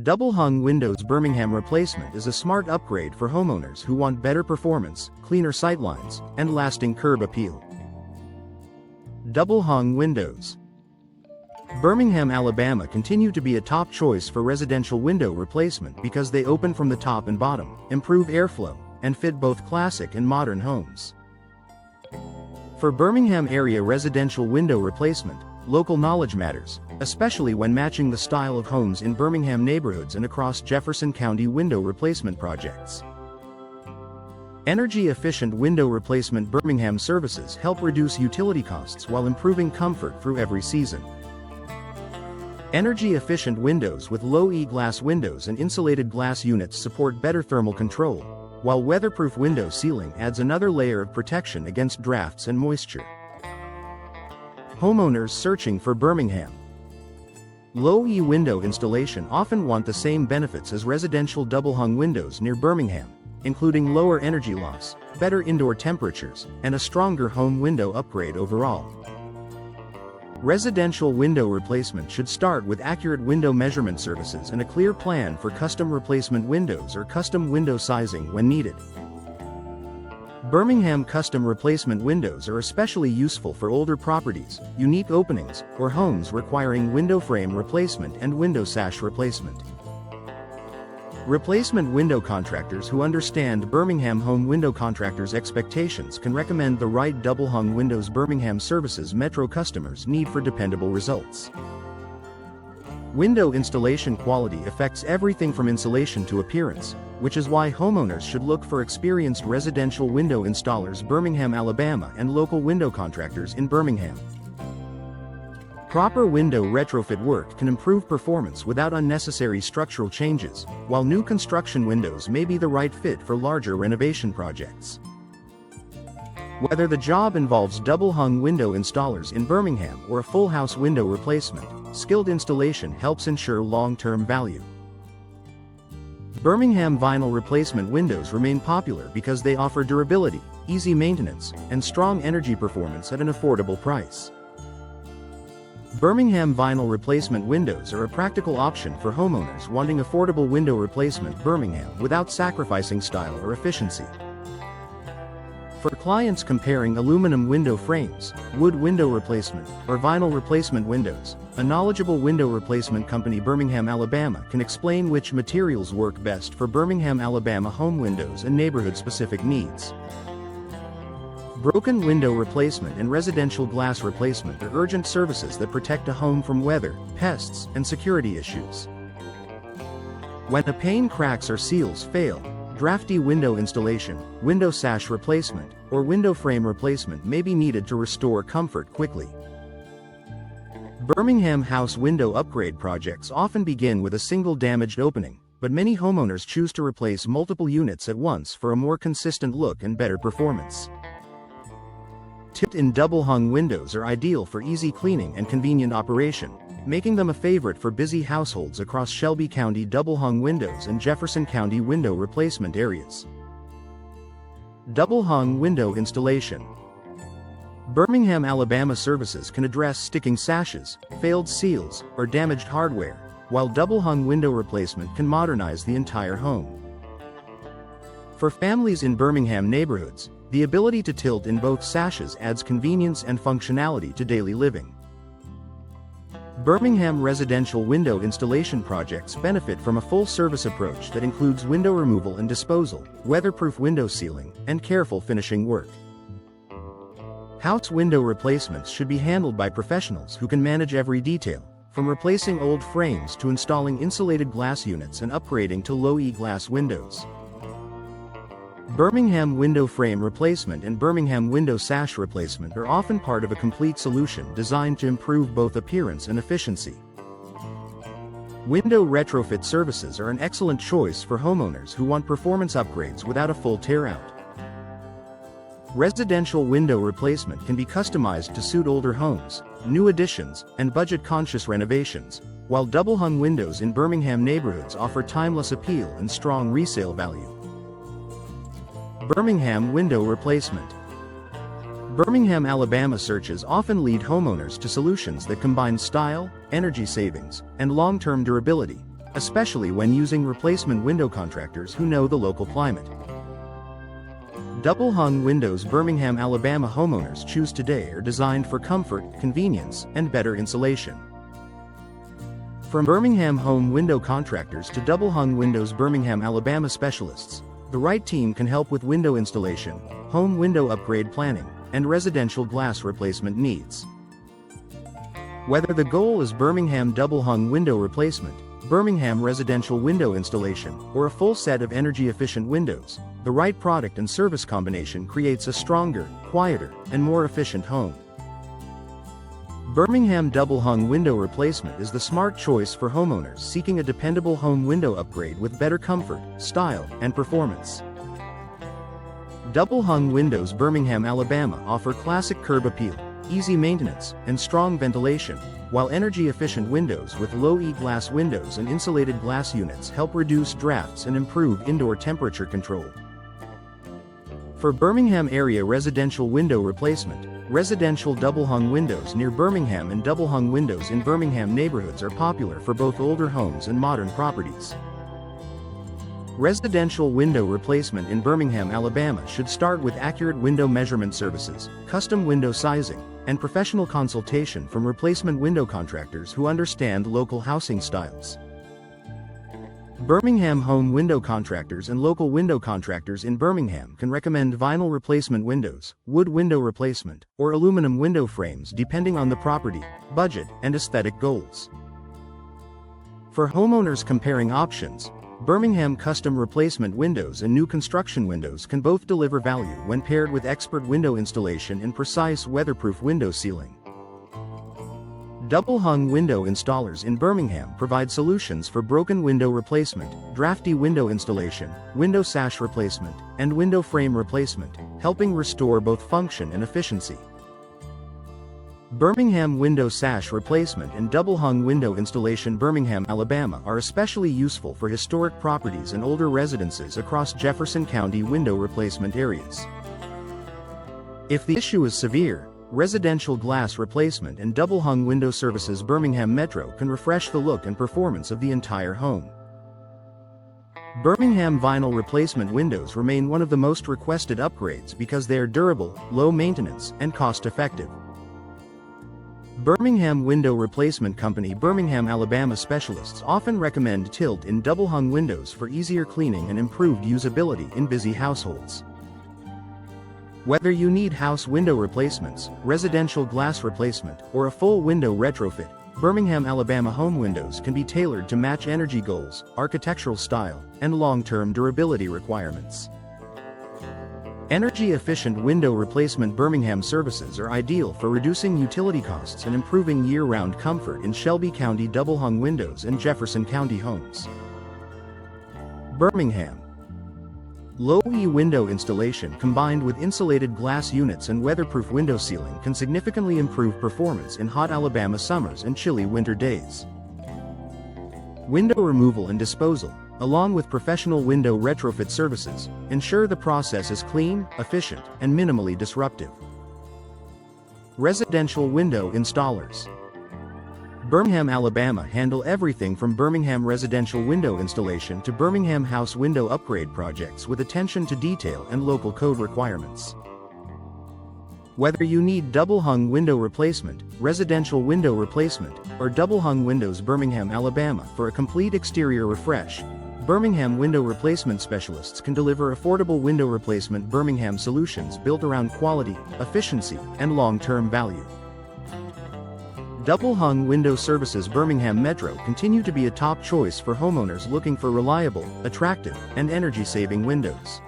Double-hung windows Birmingham replacement is a smart upgrade for homeowners who want better performance, cleaner sightlines, and lasting curb appeal. Double-hung windows. Birmingham, Alabama continue to be a top choice for residential window replacement because they open from the top and bottom, improve airflow, and fit both classic and modern homes. For Birmingham area residential window replacement, local knowledge matters, especially when matching the style of homes in Birmingham neighborhoods and across Jefferson County window replacement projects. Energy-efficient window replacement Birmingham services help reduce utility costs while improving comfort through every season. Energy-efficient windows with low-E glass windows and insulated glass units support better thermal control, while weatherproof window sealing adds another layer of protection against drafts and moisture. Homeowners searching for Birmingham Low-E window installation often want the same benefits as residential double-hung windows near Birmingham, including lower energy loss, better indoor temperatures, and a stronger home window upgrade overall. Residential window replacement should start with accurate window measurement services and a clear plan for custom replacement windows or custom window sizing when needed. Birmingham custom replacement windows are especially useful for older properties, unique openings, or homes requiring window frame replacement and window sash replacement. Replacement window contractors who understand Birmingham home window contractors' expectations can recommend the right double-hung windows Birmingham services Metro customers need for dependable results. Window installation quality affects everything from insulation to appearance, which is why homeowners should look for experienced residential window installers Birmingham, Alabama and local window contractors in Birmingham. Proper window retrofit work can improve performance without unnecessary structural changes, while new construction windows may be the right fit for larger renovation projects. Whether the job involves double-hung window installers in Birmingham or a full-house window replacement, skilled installation helps ensure long-term value. Birmingham vinyl replacement windows remain popular because they offer durability, easy maintenance, and strong energy performance at an affordable price. Birmingham vinyl replacement windows are a practical option for homeowners wanting affordable window replacement Birmingham without sacrificing style or efficiency. For clients comparing aluminum window frames, wood window replacement, or vinyl replacement windows, a knowledgeable window replacement company Birmingham, Alabama can explain which materials work best for Birmingham, Alabama home windows and neighborhood-specific needs. Broken window replacement and residential glass replacement are urgent services that protect a home from weather, pests, and security issues. When a pane cracks or seals fail, drafty window installation, window sash replacement, or window frame replacement may be needed to restore comfort quickly. Birmingham house window upgrade projects often begin with a single damaged opening, but many homeowners choose to replace multiple units at once for a more consistent look and better performance. Tipped-in double-hung windows are ideal for easy cleaning and convenient operation, making them a favorite for busy households across Shelby County double-hung windows and Jefferson County window replacement areas. Double-hung window installation. Birmingham, Alabama services can address sticking sashes, failed seals, or damaged hardware, while double-hung window replacement can modernize the entire home. For families in Birmingham neighborhoods, the ability to tilt in both sashes adds convenience and functionality to daily living. Birmingham residential window installation projects benefit from a full-service approach that includes window removal and disposal, weatherproof window sealing, and careful finishing work. House window replacements should be handled by professionals who can manage every detail, from replacing old frames to installing insulated glass units and upgrading to low-E glass windows. Birmingham window frame replacement and Birmingham window sash replacement are often part of a complete solution designed to improve both appearance and efficiency. Window retrofit services are an excellent choice for homeowners who want performance upgrades without a full tear-out. Residential window replacement can be customized to suit older homes, new additions, and budget-conscious renovations, while double-hung windows in Birmingham neighborhoods offer timeless appeal and strong resale value. Birmingham window replacement. Birmingham, Alabama searches often lead homeowners to solutions that combine style, energy savings, and long-term durability, especially when using replacement window contractors who know the local climate. Double-hung windows Birmingham, Alabama homeowners choose today are designed for comfort, convenience, and better insulation. From Birmingham home window contractors to double-hung windows Birmingham, Alabama specialists, the right team can help with window installation, home window upgrade planning, and residential glass replacement needs. Whether the goal is Birmingham double-hung window replacement, Birmingham residential window installation, or a full set of energy-efficient windows, the right product and service combination creates a stronger, quieter, and more efficient home. Birmingham double-hung window replacement is the smart choice for homeowners seeking a dependable home window upgrade with better comfort, style, and performance. Double-hung windows Birmingham, Alabama offer classic curb appeal, easy maintenance, and strong ventilation, while energy-efficient windows with low-E glass windows and insulated glass units help reduce drafts and improve indoor temperature control. For Birmingham area residential window replacement, residential double-hung windows near Birmingham and double-hung windows in Birmingham neighborhoods are popular for both older homes and modern properties. Residential window replacement in Birmingham, Alabama should start with accurate window measurement services, custom window sizing, and professional consultation from replacement window contractors who understand local housing styles. Birmingham home window contractors and local window contractors in Birmingham can recommend vinyl replacement windows, wood window replacement, or aluminum window frames depending on the property, budget, and aesthetic goals. For homeowners comparing options, Birmingham custom replacement windows and new construction windows can both deliver value when paired with expert window installation and precise weatherproof window sealing. Double-hung window installers in Birmingham provide solutions for broken window replacement, drafty window installation, window sash replacement, and window frame replacement, helping restore both function and efficiency. Birmingham window sash replacement and double-hung window installation Birmingham, Alabama are especially useful for historic properties and older residences across Jefferson County window replacement areas. If the issue is severe, residential glass replacement and double-hung window services Birmingham Metro can refresh the look and performance of the entire home. Birmingham vinyl replacement windows remain one of the most requested upgrades because they are durable, low maintenance, and cost-effective. Birmingham Window Replacement Company Birmingham, Alabama specialists often recommend tilt-in double-hung windows for easier cleaning and improved usability in busy households. Whether you need house window replacements, residential glass replacement, or a full window retrofit, Birmingham, Alabama home windows can be tailored to match energy goals, architectural style, and long-term durability requirements. Energy-efficient window replacement Birmingham services are ideal for reducing utility costs and improving year-round comfort in Shelby County double-hung windows and Jefferson County homes. Birmingham Low-E window installation combined with insulated glass units and weatherproof window sealing can significantly improve performance in hot Alabama summers and chilly winter days. Window removal and disposal, along with professional window retrofit services, ensure the process is clean, efficient, and minimally disruptive. Residential window installers. Birmingham, Alabama handle everything from Birmingham residential window installation to Birmingham house window upgrade projects with attention to detail and local code requirements. Whether you need double-hung window replacement, residential window replacement, or double-hung windows Birmingham, Alabama for a complete exterior refresh, Birmingham window replacement specialists can deliver affordable window replacement Birmingham solutions built around quality, efficiency, and long-term value. Double-hung window services Birmingham Metro continue to be a top choice for homeowners looking for reliable, attractive, and energy-saving windows.